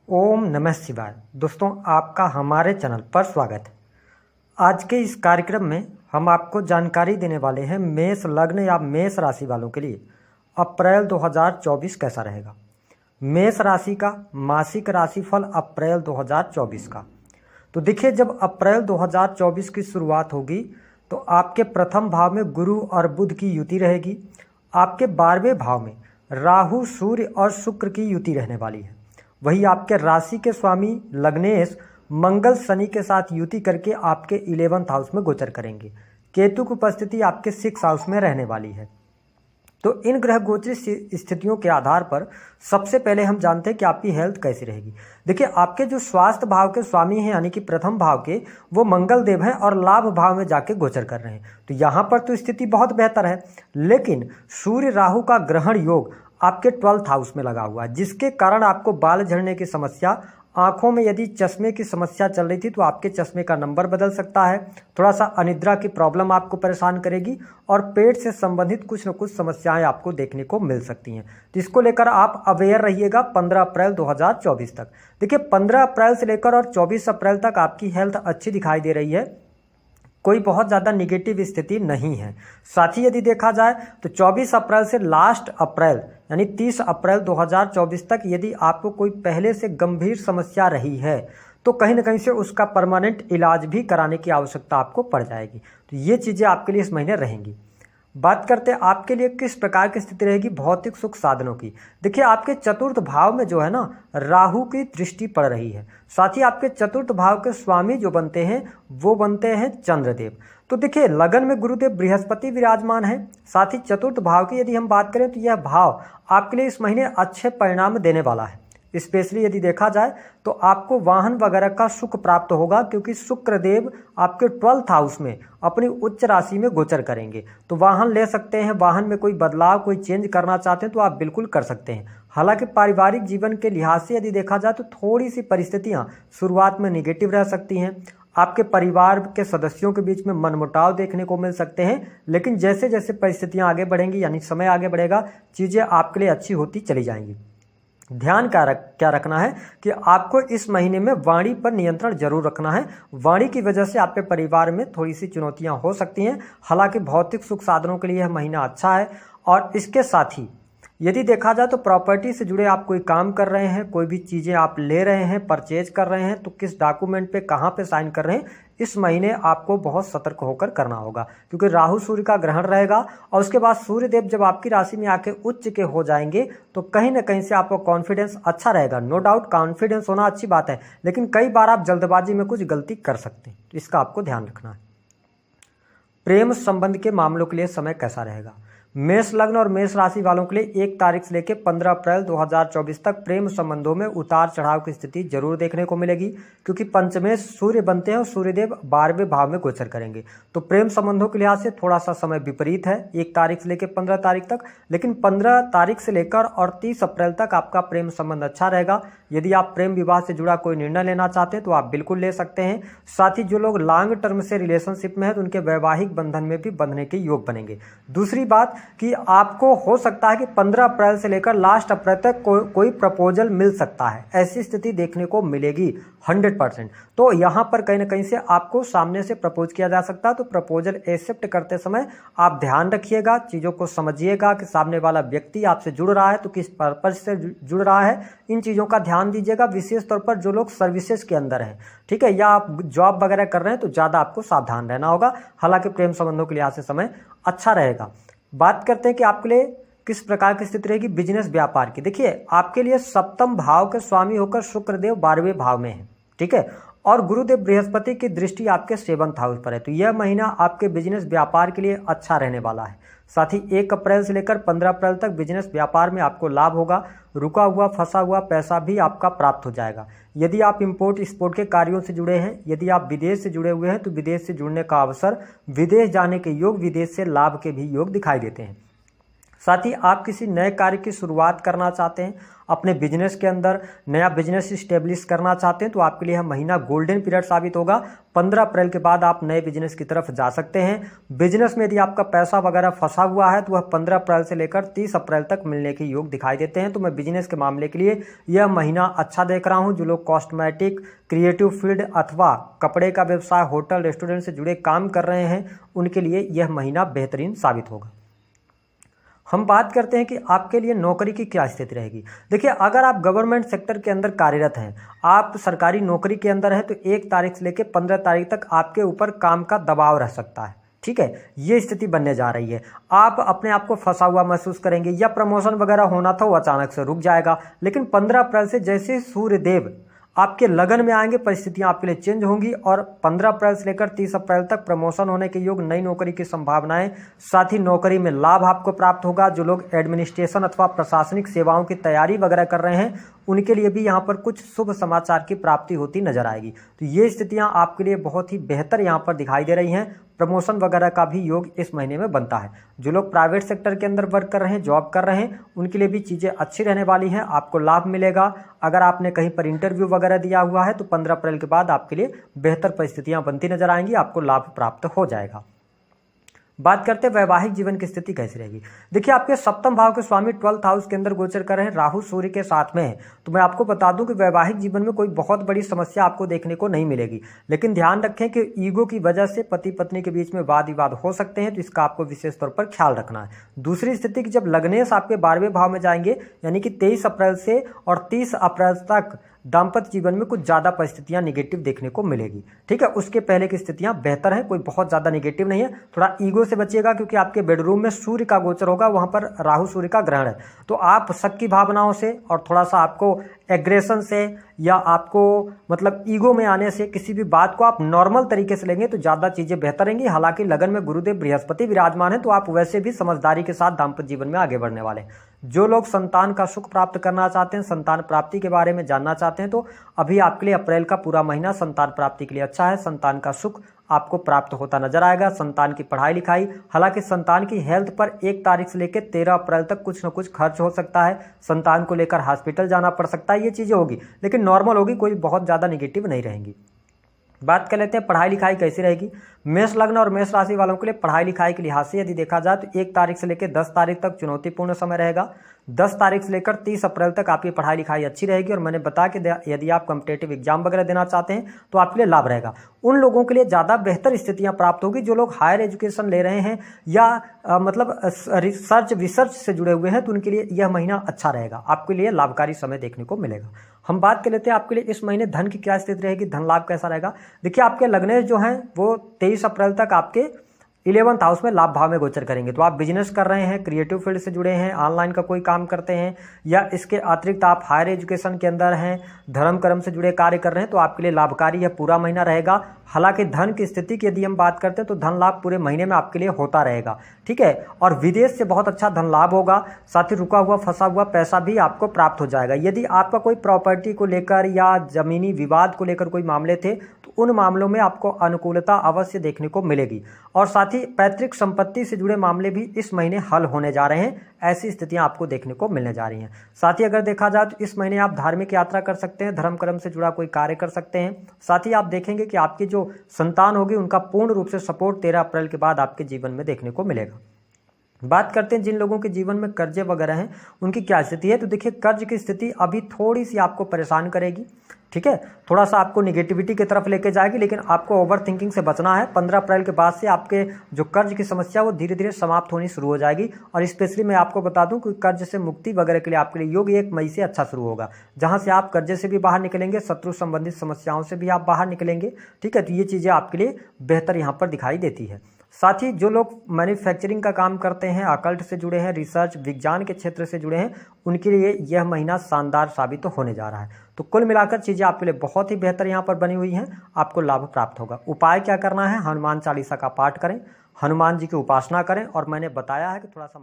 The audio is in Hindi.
ओम नमः शिवाय। दोस्तों, आपका हमारे चैनल पर स्वागत है। आज के इस कार्यक्रम में हम आपको जानकारी देने वाले हैं मेष लग्न या मेष राशि वालों के लिए अप्रैल 2024 कैसा रहेगा। मेष राशि का मासिक राशिफल अप्रैल 2024 का। तो देखिए, जब अप्रैल 2024 की शुरुआत होगी तो आपके प्रथम भाव में गुरु और बुध की युति रहेगी। आपके 12वें भाव में राहु, सूर्य और शुक्र की युति रहने वाली है। वही आपके राशि के स्वामी लग्नेश मंगल शनि के साथ युति करके आपके 11th हाउस में गोचर करेंगे। केतु की उपस्थिति आपके 6th हाउस में रहने वाली है। तो इन ग्रह गोचरी स्थितियों के आधार पर सबसे पहले हम जानते हैं कि आपकी हेल्थ कैसी रहेगी। देखिए, आपके जो स्वास्थ्य भाव के स्वामी हैं यानी कि प्रथम भाव के, वो मंगल देव हैं और लाभ भाव में जाके गोचर कर रहे हैं। तो यहाँ पर तो स्थिति बहुत बेहतर है, लेकिन सूर्य राहु का ग्रहण योग आपके 12th हाउस में लगा हुआ है, जिसके कारण आपको बाल झड़ने की समस्या, आंखों में यदि चश्मे की समस्या चल रही थी तो आपके चश्मे का नंबर बदल सकता है। थोड़ा सा अनिद्रा की प्रॉब्लम आपको परेशान करेगी और पेट से संबंधित कुछ न कुछ समस्याएं आपको देखने को मिल सकती हैं। तो इसको लेकर आप अवेयर रहिएगा 15 अप्रैल 2024 तक। देखिए, 15 अप्रैल से लेकर और 24 अप्रैल तक आपकी हेल्थ अच्छी दिखाई दे रही है, कोई बहुत ज़्यादा निगेटिव स्थिति नहीं है। साथ ही यदि देखा जाए तो 24 अप्रैल से लास्ट अप्रैल यानी 30 अप्रैल 2024 तक यदि आपको कोई पहले से गंभीर समस्या रही है तो कहीं ना कहीं से उसका परमानेंट इलाज भी कराने की आवश्यकता आपको पड़ जाएगी। तो ये चीज़ें आपके लिए इस महीने रहेंगी। बात करते हैं आपके लिए किस प्रकार की स्थिति रहेगी भौतिक सुख साधनों की। देखिए, आपके चतुर्थ भाव में जो है ना, राहु की दृष्टि पड़ रही है। साथ ही आपके चतुर्थ भाव के स्वामी जो बनते हैं वो बनते हैं चंद्रदेव। तो देखिए, लगन में गुरुदेव बृहस्पति विराजमान है। साथ ही चतुर्थ भाव की यदि हम बात करें तो यह भाव आपके लिए इस महीने अच्छे परिणाम देने वाला है। स्पेशली यदि देखा जाए तो आपको वाहन वगैरह का सुख प्राप्त होगा, क्योंकि शुक्र देव आपके 12th हाउस में अपनी उच्च राशि में गोचर करेंगे। तो वाहन ले सकते हैं, वाहन में कोई बदलाव, कोई चेंज करना चाहते हैं तो आप बिल्कुल कर सकते हैं। हालांकि पारिवारिक जीवन के लिहाज से यदि देखा जाए तो थोड़ी सी परिस्थितियां शुरुआत में निगेटिव रह सकती हैं। आपके परिवार के सदस्यों के बीच में मनमुटाव देखने को मिल सकते हैं, लेकिन जैसे जैसे परिस्थितियां आगे बढ़ेंगी यानी समय आगे बढ़ेगा, चीज़ें आपके लिए अच्छी होती चली जाएंगी। ध्यान क्या रखना है कि आपको इस महीने में वाणी पर नियंत्रण जरूर रखना है। वाणी की वजह से आपके परिवार में थोड़ी सी चुनौतियां हो सकती हैं। हालांकि भौतिक सुख साधनों के लिए यह महीना अच्छा है। और इसके साथ ही यदि देखा जाए तो प्रॉपर्टी से जुड़े आप कोई काम कर रहे हैं, कोई भी चीज़ें आप ले रहे हैं, परचेज कर रहे हैं, तो किस डॉक्यूमेंट पे कहाँ पे साइन कर रहे हैं, इस महीने आपको बहुत सतर्क होकर करना होगा, क्योंकि राहु सूर्य का ग्रहण रहेगा। और उसके बाद सूर्य देव जब आपकी राशि में आके उच्च के हो जाएंगे तो कहीं ना कहीं से आपका कॉन्फिडेंस अच्छा रहेगा। नो डाउट कॉन्फिडेंस होना अच्छी बात है, लेकिन कई बार आप जल्दबाजी में कुछ गलती कर सकते हैं, तो इसका आपको ध्यान रखना है। प्रेम संबंध के मामलों के लिए समय कैसा रहेगा। मेष लग्न और मेष राशि वालों के लिए 1 तारीख से लेकर 15 अप्रैल 2024 तक प्रेम संबंधों में उतार चढ़ाव की स्थिति जरूर देखने को मिलेगी, क्योंकि पंचमेश सूर्य बनते हैं और सूर्यदेव 12वें भाव में गोचर करेंगे। तो प्रेम संबंधों के लिहाज से थोड़ा सा समय विपरीत है 1 तारीख से लेकर 15 तारीख तक, लेकिन 15 तारीख से लेकर और 30 अप्रैल तक आपका प्रेम संबंध अच्छा रहेगा। यदि आप प्रेम विवाह से जुड़ा कोई निर्णय लेना चाहते हैं तो आप बिल्कुल ले सकते हैं। साथ ही जो लोग लॉन्ग टर्म से रिलेशनशिप में है तो उनके वैवाहिक बंधन में भी बंधने के योग बनेंगे। दूसरी बात कि आपको हो सकता है कि 15 अप्रैल से लेकर लास्ट अप्रैल तक कोई प्रपोजल मिल सकता है, ऐसी स्थिति देखने को मिलेगी 100%। तो यहाँ पर कहीं ना कहीं से आपको सामने से प्रपोज किया जा सकता है। तो प्रपोजल एक्सेप्ट करते समय आप ध्यान रखिएगा, चीज़ों को समझिएगा कि सामने वाला व्यक्ति आपसे जुड़ रहा है तो किस पर्पज से जुड़ रहा है, इन चीज़ों का ध्यान दीजिएगा। विशेष तौर पर जो लोग सर्विसेज के अंदर हैं, ठीक है, या आप जॉब वगैरह कर रहे हैं तो ज़्यादा आपको सावधान रहना होगा। हालांकि प्रेम संबंधों के लिहाज से समय अच्छा रहेगा। बात करते हैं कि आपके लिए किस प्रकार की स्थिति रहेगी बिजनेस व्यापार की। देखिए, आपके लिए 7th भाव के स्वामी होकर शुक्रदेव 12वें भाव में है, ठीक है, और गुरुदेव बृहस्पति की दृष्टि आपके 7th हाउस पर है। तो यह महीना आपके बिजनेस व्यापार के लिए अच्छा रहने वाला है। साथ ही 1 अप्रैल से लेकर 15 अप्रैल तक बिजनेस व्यापार में आपको लाभ होगा। रुका हुआ फंसा हुआ पैसा भी आपका प्राप्त हो जाएगा। यदि आप इंपोर्ट एक्सपोर्ट के कार्यों से जुड़े हैं, यदि आप विदेश से जुड़े हुए हैं तो विदेश से जुड़ने का अवसर, विदेश जाने के योग, विदेश से लाभ के भी योग दिखाई देते हैं। साथ ही आप किसी नए कार्य की शुरुआत करना चाहते हैं, अपने बिजनेस के अंदर नया बिजनेस स्टेब्लिश करना चाहते हैं, तो आपके लिए यह महीना गोल्डन पीरियड साबित होगा। 15 अप्रैल के बाद आप नए बिजनेस की तरफ जा सकते हैं। बिजनेस में यदि आपका पैसा वगैरह फंसा हुआ है तो वह 15 अप्रैल से लेकर 30 अप्रैल तक मिलने के योग दिखाई देते हैं। तो मैं बिजनेस के मामले के लिए यह महीना अच्छा देख रहा हूं। जो लोग कॉस्मेटिक, क्रिएटिव फील्ड अथवा कपड़े का व्यवसाय, होटल, रेस्टोरेंट से जुड़े काम कर रहे हैं, उनके लिए यह महीना बेहतरीन साबित होगा। हम बात करते हैं कि आपके लिए नौकरी की क्या स्थिति रहेगी। देखिए, अगर आप गवर्नमेंट सेक्टर के अंदर कार्यरत हैं, आप सरकारी नौकरी के अंदर हैं, तो 1 तारीख से लेकर 15 तारीख तक आपके ऊपर काम का दबाव रह सकता है। ठीक है, ये स्थिति बनने जा रही है। आप अपने आप को फंसा हुआ महसूस करेंगे, या प्रमोशन वगैरह होना था वो अचानक से रुक जाएगा। लेकिन 15 अप्रैल से जैसे सूर्यदेव आपके लगन में आएंगे, परिस्थितियां आपके लिए चेंज होंगी और 15 अप्रैल से लेकर 30 अप्रैल तक प्रमोशन होने के योग, नई नौकरी की संभावनाएं, साथ ही नौकरी में लाभ आपको प्राप्त होगा। जो लोग एडमिनिस्ट्रेशन अथवा प्रशासनिक सेवाओं की तैयारी वगैरह कर रहे हैं, उनके लिए भी यहाँ पर कुछ शुभ समाचार की प्राप्ति होती नजर आएगी। तो ये स्थितियां आपके लिए बहुत ही बेहतर यहाँ पर दिखाई दे रही हैं। प्रमोशन वगैरह का भी योग इस महीने में बनता है। जो लोग प्राइवेट सेक्टर के अंदर वर्क कर रहे हैं, जॉब कर रहे हैं, उनके लिए भी चीज़ें अच्छी रहने वाली हैं, आपको लाभ मिलेगा। अगर आपने कहीं पर इंटरव्यू वगैरह दिया हुआ है तो 15 अप्रैल के बाद आपके लिए बेहतर परिस्थितियां बनती नजर आएंगी, आपको लाभ प्राप्त हो जाएगा। बात करते हैं वैवाहिक जीवन की स्थिति कैसी रहेगी। देखिए, आपके सप्तम भाव के स्वामी 12th हाउस के अंदर गोचर कर रहे हैं, राहु सूर्य के साथ में है। तो मैं आपको बता दूं कि वैवाहिक जीवन में कोई बहुत बड़ी समस्या आपको देखने को नहीं मिलेगी, लेकिन ध्यान रखें कि ईगो की वजह से पति पत्नी के बीच में वाद विवाद हो सकते हैं, तो इसका आपको विशेष तौर पर ख्याल रखना है। दूसरी स्थिति की, जब लग्नेश आपके 12वें भाव में जाएंगे, यानी कि 23 अप्रैल से और 30 अप्रैल तक दाम्पत्य जीवन में कुछ ज्यादा परिस्थितियां निगेटिव देखने को मिलेगी। ठीक है, उसके पहले की स्थितियां बेहतर हैं, कोई बहुत ज्यादा निगेटिव नहीं है। थोड़ा ईगो से बचिएगा, क्योंकि आपके बेडरूम में सूर्य का गोचर होगा, वहां पर राहु सूर्य का ग्रहण है। तो आप शक की भावनाओं से और थोड़ा सा आपको एग्रेशन से या आपको मतलब ईगो में आने से किसी भी बात को आप नॉर्मल तरीके से लेंगे तो ज्यादा चीजें बेहतर रहेंगी। हालांकि लगन में गुरुदेव बृहस्पति विराजमान है, तो आप वैसे भी समझदारी के साथ दाम्पत्य जीवन में आगे बढ़ने वाले हैं। जो लोग संतान का सुख प्राप्त करना चाहते हैं, संतान प्राप्ति के बारे में जानना चाहते हैं, तो अभी आपके लिए अप्रैल का पूरा महीना संतान प्राप्ति के लिए अच्छा है। संतान का सुख आपको प्राप्त होता नजर आएगा। संतान की पढ़ाई लिखाई, हालांकि संतान की हेल्थ पर 1 तारीख से लेकर 13 अप्रैल तक कुछ न कुछ खर्च हो सकता है। संतान को लेकर हॉस्पिटल जाना पड़ सकता है, ये चीजें होगी, लेकिन नॉर्मल होगी, कोई बहुत ज्यादा निगेटिव नहीं रहेंगी। बात कर लेते हैं पढ़ाई लिखाई कैसी रहेगी। मेष लग्न और मेष राशि वालों के लिए पढ़ाई लिखाई के लिहाज से यदि देखा जाए तो 1 तारीख से लेकर 10 तारीख तक चुनौतीपूर्ण समय रहेगा। 10 तारीख से लेकर 30 अप्रैल तक आपकी पढ़ाई लिखाई अच्छी रहेगी, और मैंने बताया कि यदि आप कॉम्पिटेटिव एग्जाम वगैरह देना चाहते हैं तो आपके लिए लाभ रहेगा। उन लोगों के लिए ज़्यादा बेहतर स्थितियां प्राप्त होगी जो लोग हायर एजुकेशन ले रहे हैं या मतलब रिसर्च से जुड़े हुए हैं, तो उनके लिए यह महीना अच्छा रहेगा, आपके लिए लाभकारी समय देखने को मिलेगा। हम बात कर लेते हैं आपके लिए इस महीने धन की क्या स्थिति रहेगी, धन लाभ कैसा रहेगा। देखिए, आपके लग्नेश जो हैं वो 23 अप्रैल तक आपके 11th हाउस में लाभ भाव में गोचर करेंगे। तो आप बिजनेस कर रहे हैं, क्रिएटिव फील्ड से जुड़े हैं, ऑनलाइन का कोई काम करते हैं, या इसके अतिरिक्त आप हायर एजुकेशन के अंदर हैं, धर्म कर्म से जुड़े कार्य कर रहे हैं, तो आपके लिए लाभकारी यह पूरा महीना रहेगा। हालांकि धन की स्थिति की यदि हम बात करते हैं तो धन लाभ पूरे महीने में आपके लिए होता रहेगा। ठीक है, और विदेश से बहुत अच्छा धन लाभ होगा, साथ ही रुका हुआ फंसा हुआ पैसा भी आपको प्राप्त हो जाएगा। यदि आपका कोई प्रॉपर्टी को लेकर या जमीनी विवाद को लेकर कोई मामले थे, तो उन मामलों में आपको अनुकूलता अवश्य देखने को मिलेगी, और साथ ही पैतृक संपत्ति से जुड़े मामले भी इस महीने हल होने जा रहे हैं। ऐसी स्थितियां आपको देखने को मिलने जा रही हैं। साथ ही अगर देखा जाए तो इस महीने आप धार्मिक यात्रा कर सकते हैं, धर्म कर्म से जुड़ा कोई कार्य कर सकते हैं। साथ ही आप देखेंगे कि आपकी जो संतान होगी उनका पूर्ण रूप से सपोर्ट 13 अप्रैल के बाद आपके जीवन में देखने को मिलेगा। बात करते हैं जिन लोगों के जीवन में कर्जे वगैरह हैं उनकी क्या स्थिति है। तो देखिए, कर्ज की स्थिति अभी थोड़ी सी आपको परेशान करेगी। ठीक है, थोड़ा सा आपको निगेटिविटी की तरफ लेके जाएगी, लेकिन आपको ओवर थिंकिंग से बचना है। 15 अप्रैल के बाद से आपके जो कर्ज की समस्या वो धीरे धीरे समाप्त होनी शुरू हो जाएगी। और स्पेशली मैं आपको बता दूं कि कर्ज से मुक्ति वगैरह के लिए आपके लिए योग 1 मई से अच्छा शुरू होगा, जहां से आप कर्जे से भी बाहर निकलेंगे, शत्रु संबंधित समस्याओं से भी आप बाहर निकलेंगे। ठीक है, तो ये चीजें आपके लिए बेहतर यहाँ पर दिखाई देती है। साथ ही जो लोग मैन्युफैक्चरिंग का काम करते हैं, अकल्ट से जुड़े हैं, रिसर्च विज्ञान के क्षेत्र से जुड़े हैं, उनके लिए यह महीना शानदार साबित तो होने जा रहा है। तो कुल मिलाकर चीज़ें आपके लिए बहुत ही बेहतर यहाँ पर बनी हुई हैं, आपको लाभ प्राप्त होगा। उपाय क्या करना है, हनुमान चालीसा का पाठ करें, हनुमान जी की उपासना करें, और मैंने बताया है कि थोड़ा सा